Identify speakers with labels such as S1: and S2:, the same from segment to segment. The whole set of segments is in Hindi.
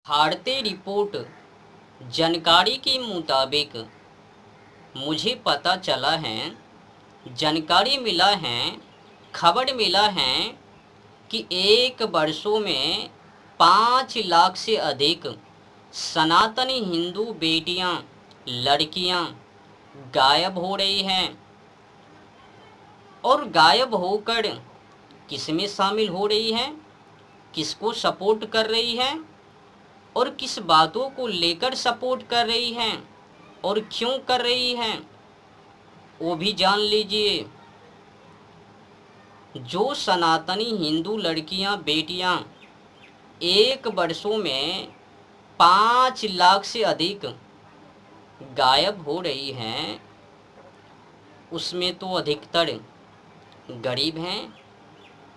S1: भारतीय रिपोर्ट जानकारी के मुताबिक मुझे पता चला है, जानकारी मिला है, खबर मिला है कि एक वर्षों में 5 लाख से अधिक सनातनी हिंदू बेटियां, लड़कियां गायब हो रही हैं और गायब होकर किस में शामिल हो रही हैं, किसको सपोर्ट कर रही हैं और किस बातों को लेकर सपोर्ट कर रही हैं और क्यों कर रही हैं, वो भी जान लीजिए। जो सनातनी हिंदू लड़कियां, बेटियां एक वर्षों में 5 लाख से अधिक गायब हो रही हैं, उसमें तो अधिकतर गरीब हैं,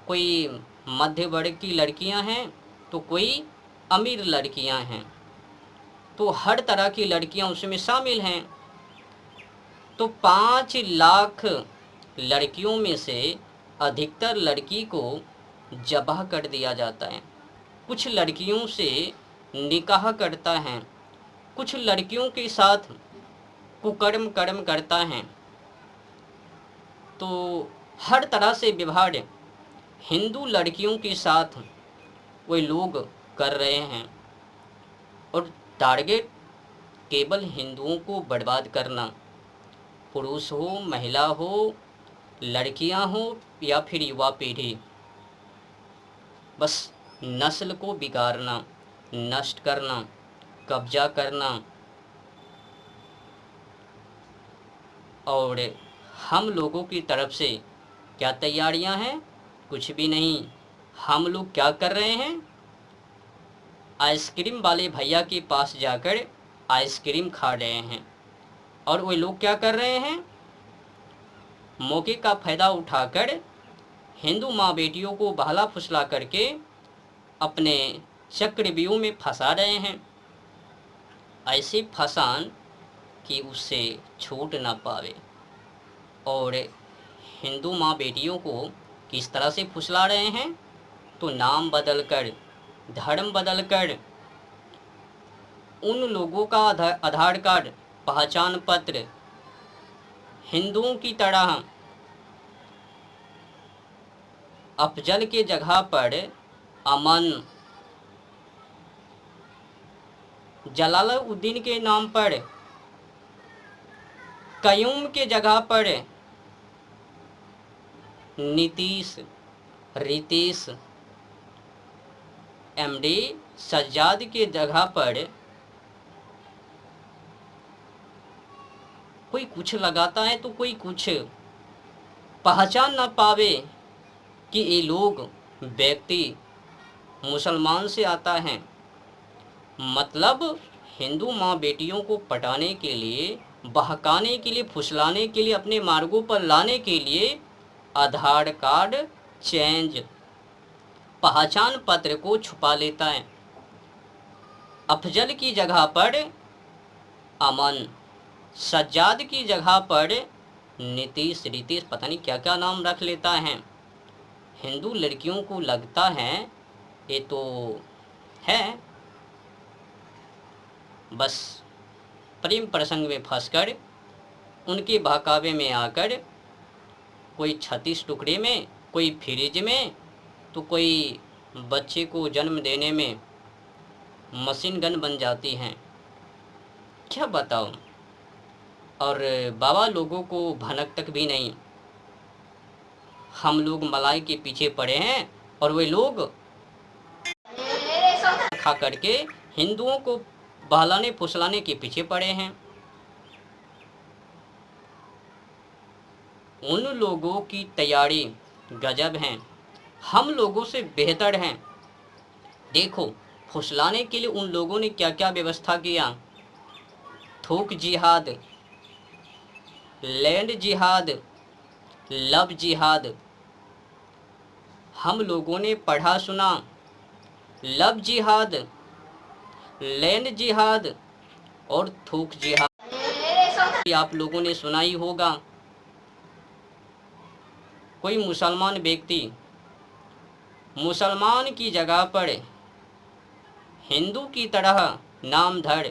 S1: कोई मध्य वर्ग की लड़कियां हैं तो कोई अमीर लड़कियां हैं, तो हर तरह की लड़कियां उसमें शामिल हैं। तो 5 लाख लड़कियों में से अधिकतर लड़की को ज़ब्ह कर दिया जाता है, कुछ लड़कियों से निकाह करता है, कुछ लड़कियों के साथ कुकर्म कर्म करता है। तो हर तरह से व्यवहार हिंदू लड़कियों के साथ वे लोग कर रहे हैं और टारगेट केवल हिंदुओं को बर्बाद करना, पुरुष हो, महिला हो, लड़कियां हो या फिर युवा पीढ़ी, बस नस्ल को बिगाड़ना, नष्ट करना, कब्जा करना। और हम लोगों की तरफ से क्या तैयारियां हैं? कुछ भी नहीं। हम लोग क्या कर रहे हैं? आइसक्रीम वाले भैया के पास जाकर आइसक्रीम खा रहे हैं और वे लोग क्या कर रहे हैं? मौके का फ़ायदा उठाकर हिंदू माँ बेटियों को बहला फुसला करके अपने चक्रव्यूह में फंसा रहे हैं, ऐसे फंसान कि उससे छूट ना पावे। और हिंदू माँ बेटियों को किस तरह से फुसला रहे हैं? तो नाम बदलकर, धर्म बदलकर, उन लोगों का आधार कार्ड, पहचान पत्र हिंदुओं की तरह अफजल के जगह पर अमन, जलालुद्दीन के नाम पर कयूम के जगह पर नीतीश, रितेश, एमडी सज्जाद के जगह पर कोई कुछ लगाता है तो कोई कुछ, पहचान ना पावे कि ये लोग व्यक्ति मुसलमान से आता है। मतलब हिंदू माँ बेटियों को पटाने के लिए, बहकाने के लिए, फुसलाने के लिए, अपने मार्गों पर लाने के लिए आधार कार्ड चेंज, पहचान पत्र को छुपा लेता है। अफजल की जगह पर अमन, सज्जाद की जगह पर नीतीश, रितेश, पता नहीं क्या क्या नाम रख लेता है। हिंदू लड़कियों को लगता है ये तो है, बस प्रेम प्रसंग में फंसकर उनके बहकावे में आकर कोई 36 टुकड़े में, कोई फ्रिज में, तो कोई बच्चे को जन्म देने में मशीन गन बन जाती हैं। क्या बताओ? और बाबा लोगों को भनक तक भी नहीं। हम लोग मलाई के पीछे पड़े हैं और वे लोग खा करके हिंदुओं को बहलाने फुसलाने के पीछे पड़े हैं। उन लोगों की तैयारी गजब हैं, हम लोगों से बेहतर हैं। देखो, फुसलाने के लिए उन लोगों ने क्या क्या व्यवस्था किया। थूक जिहाद, लैंड जिहाद, लव जिहाद। हम लोगों ने पढ़ा सुना, लव जिहाद, लैंड जिहाद और थूक जिहाद आप लोगों ने सुना ही होगा। कोई मुसलमान व्यक्ति मुसलमान की जगह पर हिंदू की तरह नाम धड़,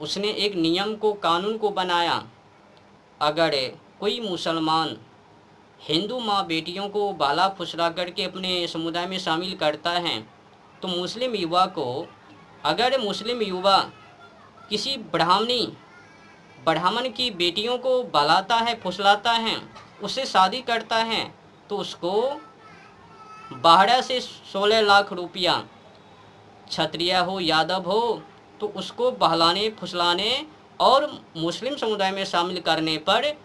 S1: उसने एक नियम को, कानून को बनाया। अगर कोई मुसलमान हिंदू माँ बेटियों को बाला फुसला करके अपने समुदाय में शामिल करता है, तो मुस्लिम युवा को, अगर मुस्लिम युवा किसी ब्राह्मण की बेटियों को बहलाता है, फुसलाता है, उससे शादी करता है, तो उसको 12 से 16 लाख रुपया, क्षत्रिय हो यादव हो, तो उसको बहलाने फुसलाने और मुस्लिम समुदाय में शामिल करने पर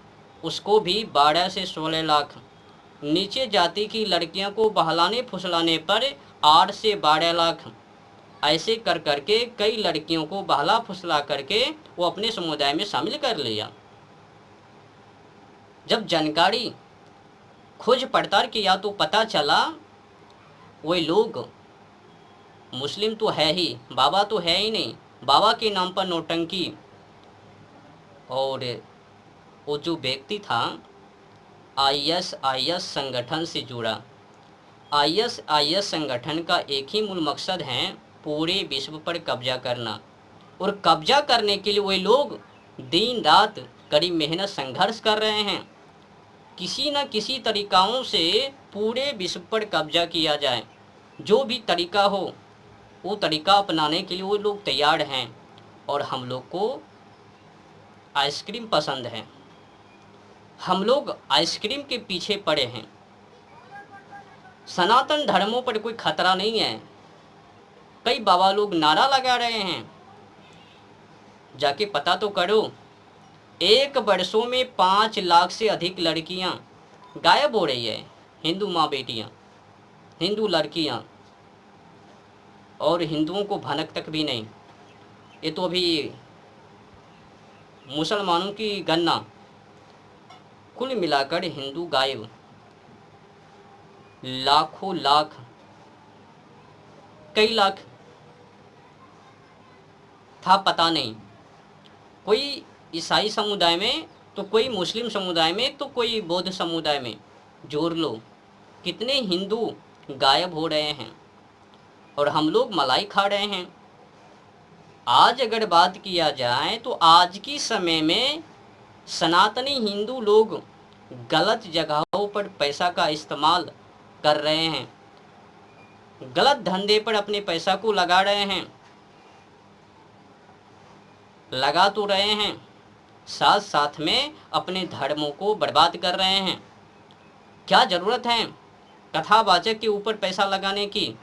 S1: उसको भी 12 से 16 लाख, नीचे जाति की लड़कियों को बहलाने फुसलाने पर 8 से 12 लाख, ऐसे कर करके कई लड़कियों को बहला फुसला करके वो अपने समुदाय में शामिल कर लिया। जब जानकारी खोज पड़ताल किया तो पता चला वे लोग मुस्लिम तो है ही, बाबा तो है ही नहीं, बाबा के नाम पर नौटंकी। और वो जो व्यक्ति था आईएसआईएस संगठन से जुड़ा। आईएसआईएस संगठन का एक ही मूल मकसद है पूरे विश्व पर कब्जा करना, और कब्जा करने के लिए वे लोग दिन रात कड़ी मेहनत संघर्ष कर रहे हैं। किसी न किसी तरीकाओं से पूरे विश्व पर कब्जा किया जाए, जो भी तरीका हो वो तरीका अपनाने के लिए वो लोग तैयार हैं। और हम लोग को आइसक्रीम पसंद है, हम लोग आइसक्रीम के पीछे पड़े हैं। सनातन धर्मों पर कोई खतरा नहीं है। कई बाबा लोग नारा लगा रहे हैं, जाके पता तो करो। 1 वर्षों में 5 लाख से अधिक लड़कियां गायब हो रही है, हिंदू माँ बेटियां, हिंदू लड़कियां, और हिंदुओं को भनक तक भी नहीं। ये तो अभी मुसलमानों की गणना, कुल मिलाकर हिंदू गायब लाखों लाख, कई लाख था पता नहीं। कोई ईसाई समुदाय में, तो कोई मुस्लिम समुदाय में, तो कोई बौद्ध समुदाय में, जोड़ लो कितने हिंदू गायब हो रहे हैं और हम लोग मलाई खा रहे हैं। आज अगर बात किया जाए तो आज की समय में सनातनी हिंदू लोग गलत जगहों पर पैसा का इस्तेमाल कर रहे हैं, गलत धंधे पर अपने पैसा को लगा रहे हैं, लगा तो रहे हैं, साथ साथ में अपने धर्मों को बर्बाद कर रहे हैं। क्या ज़रूरत है कथावाचक के ऊपर पैसा लगाने की?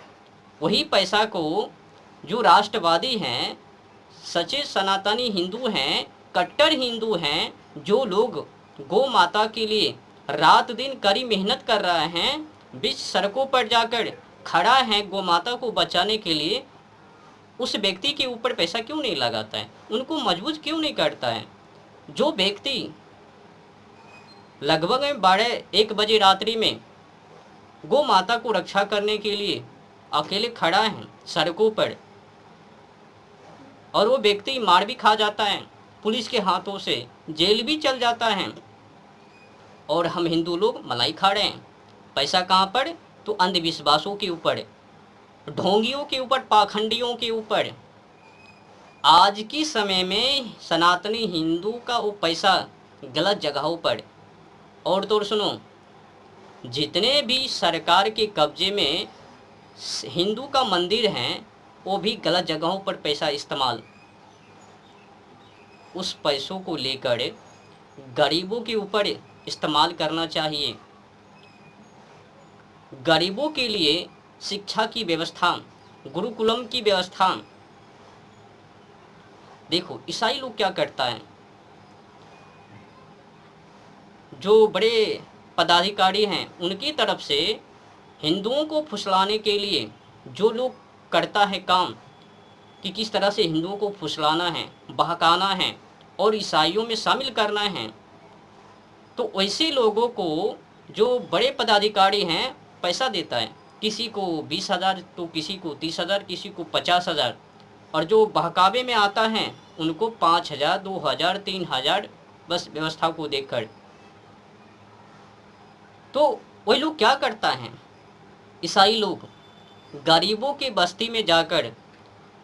S1: वही पैसा को जो राष्ट्रवादी हैं, सच्चे सनातनी हिंदू हैं, कट्टर हिंदू हैं, जो लोग गौ माता के लिए रात दिन कड़ी मेहनत कर रहे हैं, बीच सड़कों पर जाकर खड़ा है गौ माता को बचाने के लिए, उस व्यक्ति के ऊपर पैसा क्यों नहीं लगाता है? उनको मजबूत क्यों नहीं करता है? जो व्यक्ति लगभग 12-1 बजे रात्रि में गौ माता को रक्षा करने के लिए अकेले खड़ा है सड़कों पर, और वो व्यक्ति मार भी खा जाता है पुलिस के हाथों से, जेल भी चल जाता है, और हम हिंदू लोग मलाई खा रहे हैं। पैसा कहाँ पर? तो अंधविश्वासों के ऊपर, ढोंगियों के ऊपर, पाखंडियों के ऊपर। आज की समय में सनातनी हिंदू का वो पैसा गलत जगहों पर। और तो सुनो, जितने भी सरकार के कब्जे में हिंदू का मंदिर हैं, वो भी गलत जगहों पर पैसा इस्तेमाल। उस पैसों को लेकर गरीबों के ऊपर इस्तेमाल करना चाहिए। गरीबों के लिए शिक्षा की व्यवस्था, गुरुकुलम की व्यवस्था। देखो ईसाई लोग क्या करता है, जो बड़े पदाधिकारी हैं उनकी तरफ से हिंदुओं को फुसलाने के लिए जो लोग करता है काम, कि किस तरह से हिंदुओं को फुसलाना है, बहकाना है और ईसाइयों में शामिल करना है, तो वैसे लोगों को जो बड़े पदाधिकारी हैं पैसा देता है। किसी को 20,000, तो किसी को 30,000, किसी को 50,000, और जो बहकावे में आता है उनको 5,000, 2,000, 3,000, बस व्यवस्था को देखकर। तो वही लोग क्या करता है, ईसाई लोग गरीबों की बस्ती में जाकर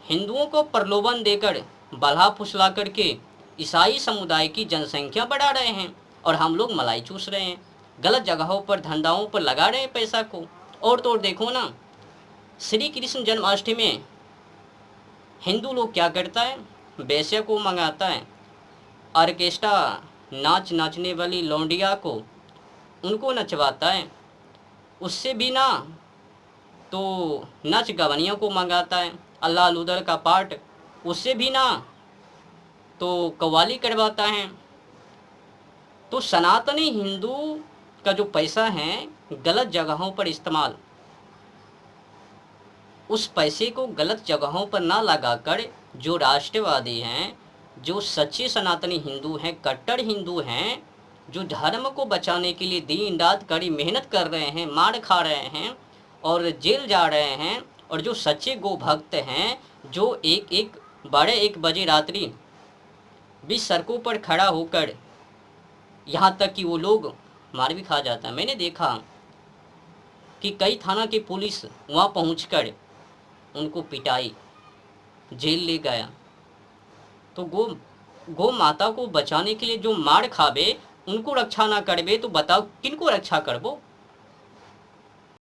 S1: हिंदुओं को प्रलोभन देकर बल्हा फुसला करके ईसाई समुदाय की जनसंख्या बढ़ा रहे हैं और हम लोग मलाई चूस रहे हैं, गलत जगहों पर धंधाओं पर लगा रहे हैं पैसा को। और तो और देखो ना, श्री कृष्ण जन्माष्टमी में हिंदू लोग क्या करता है, वेश्या को मंगाता है, ऑर्केस्ट्रा नाचने वाली लौंडिया को उनको नचवाता है, उससे भी ना तो नच गवनियों को मंगाता है, अल्लाह लुदर का पाठ, उससे भी ना तो कव्वाली करवाता है। तो सनातनी हिंदू का जो पैसा है गलत जगहों पर इस्तेमाल, उस पैसे को गलत जगहों पर ना लगाकर जो राष्ट्रवादी हैं, जो सच्चे सनातनी हिंदू हैं, कट्टर हिंदू हैं, जो धर्म को बचाने के लिए दिन रात कड़ी मेहनत कर रहे हैं, मार खा रहे हैं और जेल जा रहे हैं, और जो सच्चे गो भक्त हैं, जो एक बड़े 1 बजे रात्रि भी सड़कों पर खड़ा होकर, यहाँ तक कि वो लोग मार भी खा जाता है। मैंने देखा कि कई थाना की पुलिस वहाँ पहुँचकर उनको पिटाई, जेल ले गया। तो गो माता को बचाने के लिए जो मार खावे, उनको रक्षा ना करबे तो बताओ किनको रक्षा करबो।